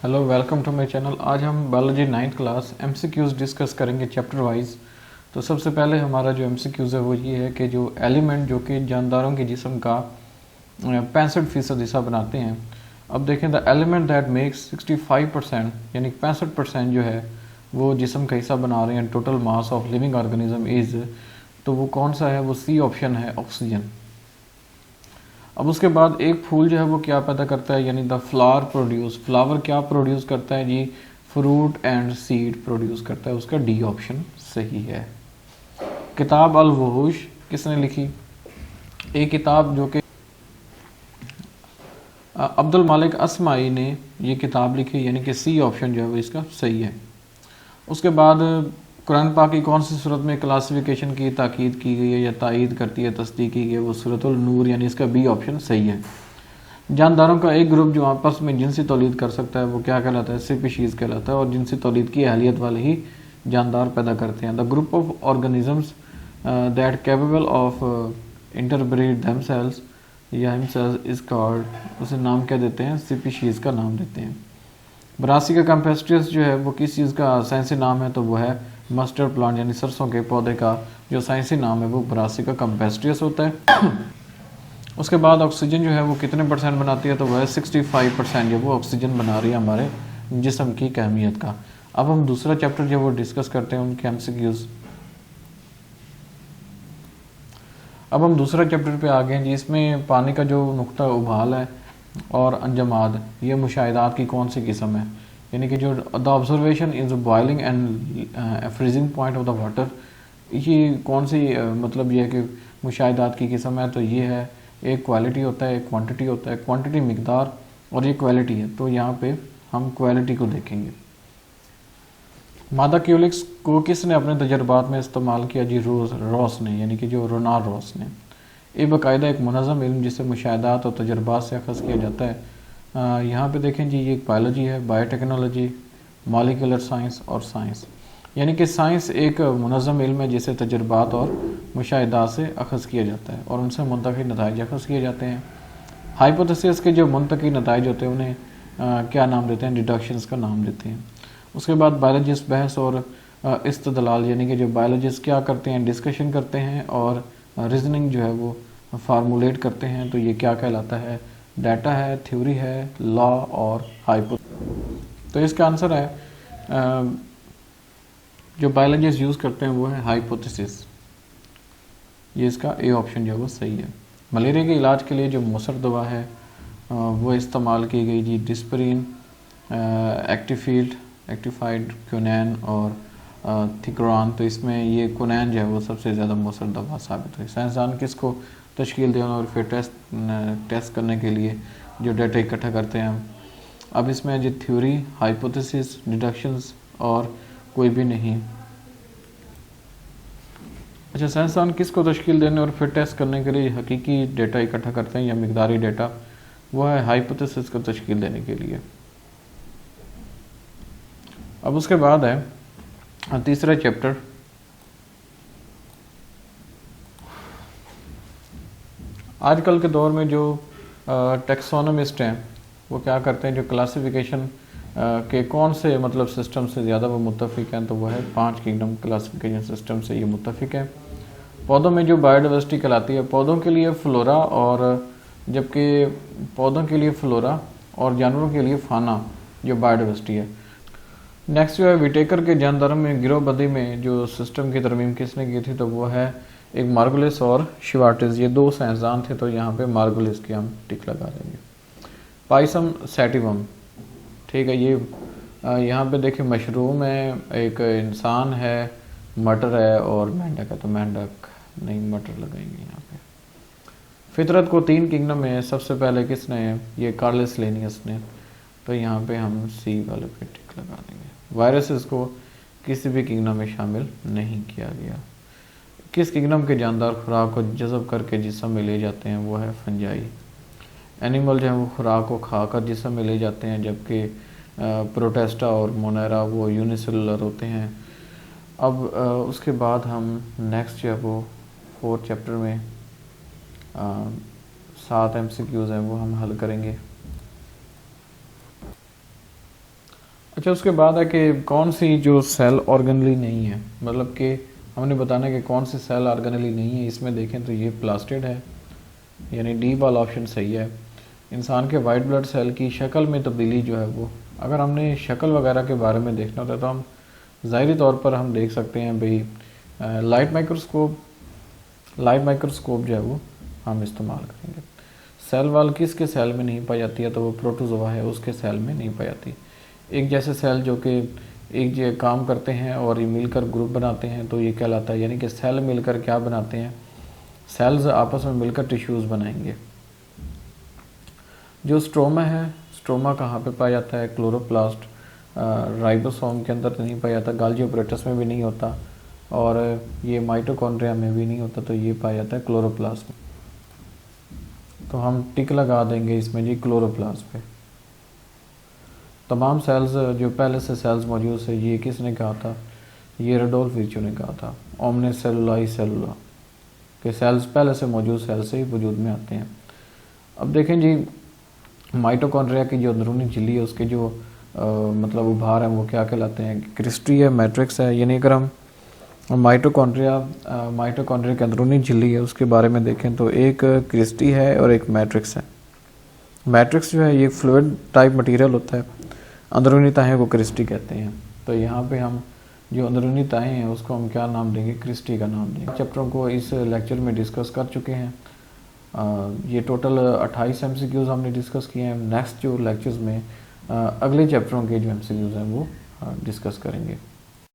Hello, welcome to my channel. आज हम biology 9th class MCQs discuss करेंगे chapter wise. तो सबसे पहले हमारा जो एमसीक्यूज़ है वो ये है कि जो एलिमेंट जो कि जानदारों के जिस्म का 65% हिस्सा बनाते हैं। अब देखें, द एलिमेंट दैट मेक्स 65% यानी 65% जो है वो जिस्म का हिस्सा बना रहे हैं total mass of living organism is, तो वो कौन सा है? वो सी ऑप्शन है, ऑक्सीजन। अब उसके बाद एक फूल जो है वो क्या पैदा करता है, यानी द फ्लावर प्रोड्यूस, फ्लावर क्या प्रोड्यूस करता है जी? फ्रूट एंड सीड प्रोड्यूस करता है। उसका डी ऑप्शन सही है। किताब अल वहूश किसने लिखी? एक किताब जो कि अब्दुल मालिक असमाई ने ये किताब लिखी, यानी कि सी ऑप्शन जो है वो इसका सही है। उसके बाद कुरान पाक की कौन सी सूरत में क्लासिफिकेशन की ताकीद की गई है या तायीद करती है, तस्दीक की गई है? वो सूरतुल नूर, यानी इसका बी ऑप्शन सही है। जानदारों का एक ग्रुप जो आपस में जिनसी तौलीद कर सकता है वो क्या कहलाता है? स्पीशीज़ कहलाता है। और जिनसी तौलीद की अहलियत वाले ही जानदार पैदा करते हैं। The group of organisms that capable of interbreed themselves या हिमसेल्व्स इज कॉल्ड, उसे नाम क्या देते हैं? स्पीशीज़ का नाम देते हैं। ब्रासिका कैम्पेस्ट्रियस जो है वो किस चीज़ का साइंसी नाम है? तो वो है मस्टर्ड प्लांट, यानी सरसों के पौधे का जो साइंसी नाम है वो ब्रासिका कैम्पेस्ट्रियस होता है। उसके बाद ऑक्सीजन जो है वो कितने परसेंट बनाती है? तो वह 65% जो वो ऑक्सीजन बना रही है हमारे जिस्म की अहमियत का। अब हम दूसरा चैप्टर जो वो डिस्कस करते हैं उनके एमसीक्यूज। अब हम दूसरा चैप्टर पे आ गए हैं जी। इसमें पानी का जो नुक्ता उबाल है और अंजमाद, ये मुशाहिदात की कौन सी किस्म है? यानी कि जो the observation is boiling and freezing point of the water, ये कौन सी मतलब ये है कि मुशाहिदात की किस्म है? तो ये है, एक क्वालिटी होता है, एक क्वांटिटी होता है। क्वांटिटी मिकदार और ये क्वालिटी है, तो यहाँ पे हम क्वालिटी को देखेंगे। मादा क्यूलिक्स को किसने अपने तजर्बात में इस्तेमाल किया जी? रॉस ने, यानी कि जो रोनाल्ड रॉस ने। ये बाकायदा एक मुनज़्ज़म इल्म जिसे मुशाहिदात और तजर्बात से अखज़ किया जाता है। यहाँ पे देखें जी, ये एक बायोलॉजी है, बायोटेक्नोलॉजी, मॉलिक्यूलर साइंस और साइंस। यानी कि साइंस एक मुनज़्ज़म इल्म है जिसे तजर्बात और मुशाहिदात से अखज़ किया जाता है और उनसे मुंतक़ी नताइज अखज़ किए जाते हैं। हाइपोथेसिस के जो मुंतक़ी नताइज होते हैं उन्हें क्या नाम देते हैं? डिडक्शंस का नाम देते हैं। उसके बाद बायोलॉजिस्ट बहस और इस्तदलाल, यानी कि जो बायोलॉजिस्ट क्या करते हैं? डिस्कशन करते हैं और रीजनिंग जो है वो फार्मूलेट करते हैं। तो ये क्या कहलाता है? डाटा है, थ्योरी है, लॉ और हाइपोथेसिस। तो इसका आंसर है जो बायोलॉजिस्ट यूज़ करते हैं वो है हाइपोथेसिस। ये इसका ए ऑप्शन जो है वो सही है। मलेरिया के इलाज के लिए जो मौसर दवा है वो इस्तेमाल की गई जी, डिस्परिन, एक्टिफाइड, क्यूनैन और थिक्रान। तो इसमें ये क्यूनैन जो है वो सबसे ज़्यादा मौसर दवा साबित हुई। साइंसदान किसको तश्कील देना और फिर टेस्ट करने के लिए जो डाटा इकट्ठा करते हैं। अब इसमें जो थ्योरी, हाइपोथेसिस, डिडक्शंस और कोई भी नहीं। अच्छा, साइंसदान किसको तश्कील देने और फिर टेस्ट करने के लिए हकीकी डेटा इकट्ठा करते हैं या मिकदारी डेटा? वो है हाइपोथेसिस को तश्कील देने के लिए। अब उसके बाद है तीसरा चैप्टर। आजकल के दौर में जो टेक्सोनोमिस्ट हैं वो क्या करते हैं? जो क्लासिफिकेशन के कौन से मतलब सिस्टम से ज़्यादा वो मुत्तफिक हैं? तो वो है 5 किंगडम क्लासिफिकेशन सिस्टम से ये मुत्तफिक है। पौधों में जो बायोडाइवर्सिटी कहलाती है, पौधों के लिए फ्लोरा, और जबकि पौधों के लिए फ्लोरा और जानवरों के लिए फाना जो बायोडाइवर्सिटी है। नेक्स्ट जो है विटेकर के जानदारों में गिरोहबंदी में जो सिस्टम की तरमीम किसने की थी? तो वो है एक मार्गुलिस और शिवार्टिस, ये 2 साइंसदान थे। तो यहाँ पे मार्गुलिस की हम टिक लगा देंगे। पाइसम सैटिवम, ठीक है। ये यहाँ पे देखिए मशरूम है, एक इंसान है, मटर है और मेंढक है। तो मेंढक नहीं, मटर लगाएंगे यहाँ पे। फितरत को 3 किंगडम में सबसे पहले किसने? ये कार्लस लेनियस ने। तो यहाँ पे हम सी वाले पे टिक लगा देंगे। वायरसेस को किसी भी किंगडम में शामिल नहीं किया गया। किस किंगडम के जानदार खुराक को जज़ब करके जिस्म में ले जाते हैं? वो है फंजाई। एनिमल जो है वो खुराक को खाकर जिस्म में ले जाते हैं, जबकि प्रोटेस्टा और मोनेरा वो यूनिसेलुलर होते हैं। अब उसके बाद हम नेक्स्ट जो है वो 4th चैप्टर में 7 MCQs हैं वो हम हल करेंगे। अच्छा, उसके बाद है कि कौन सी जो सेल ऑर्गेनली नहीं है, मतलब कि हमने बताना है कि कौन सी सेल ऑर्गेनली नहीं है। इसमें देखें तो ये प्लास्टिड है, यानी डी वाला ऑप्शन सही है। इंसान के वाइट ब्लड सेल की शक्ल में तब्दीली जो है वो, अगर हमने शक्ल वगैरह के बारे में देखना होता है तो हम ज़ाहिरी तौर पर हम देख सकते हैं भाई लाइट माइक्रोस्कोप जो है वो हम इस्तेमाल करेंगे। सेल वाल किसके सेल में नहीं पाई जाती है, तो वो प्रोटोजोआ है, उसके सेल में नहीं पाई जाती। एक जैसे सेल जो कि एक जगह काम करते हैं और ये मिलकर ग्रुप बनाते हैं तो ये कहलाता है, यानी कि सेल मिलकर क्या बनाते हैं, सेल्स आपस में मिलकर टिश्यूज़ बनाएंगे। जो स्ट्रोमा है, स्ट्रोमा कहाँ पे पाया जाता है, क्लोरोप्लास्ट, राइबोसोम के अंदर तो नहीं पाया जाता, गाल्जी ऑपरेटस में भी नहीं होता, और ये माइटोकॉन्ड्रिया में भी नहीं होता, तो ये पाया जाता है क्लोरोप्लास्ट में। तो हम टिक लगा देंगे इसमें जी क्लोरोप्लास्ट पे। तमाम सेल्स जो पहले से सेल्स मौजूद है, ये किसने कहा था, ये रडोल्फ विर्चो ने कहा था, ओमने सेलुलाई सेलुला, के सेल्स पहले से मौजूद सेल से ही वजूद में आते हैं। अब देखें जी, माइटोकॉन्ड्रिया की जो अंदरूनी झिल्ली है उसके जो मतलब उभार हैं वो क्या कहलाते हैं, क्रिस्टी है, मैट्रिक्स है। यानी अगर हम माइटोकॉन्ड्रिया की अंदरूनी झिल्ली है उसके बारे में देखें तो एक क्रिस्टी है और एक मैट्रिक्स है। मैट्रिक्स जो है ये फ्लूइड टाइप मटेरियल होता है, अंदरूनी तहें को क्रिस्टी कहते हैं। तो यहाँ पे हम जो अंदरूनी तहें हैं उसको हम क्या नाम देंगे, क्रिस्टी का नाम देंगे। चैप्टरों को इस लेक्चर में डिस्कस कर चुके हैं। ये टोटल 28 MCQs हमने डिस्कस किए हैं। नेक्स्ट जो लेक्चर्स में अगले चैप्टरों के जो MCQs हैं वो डिस्कस करेंगे।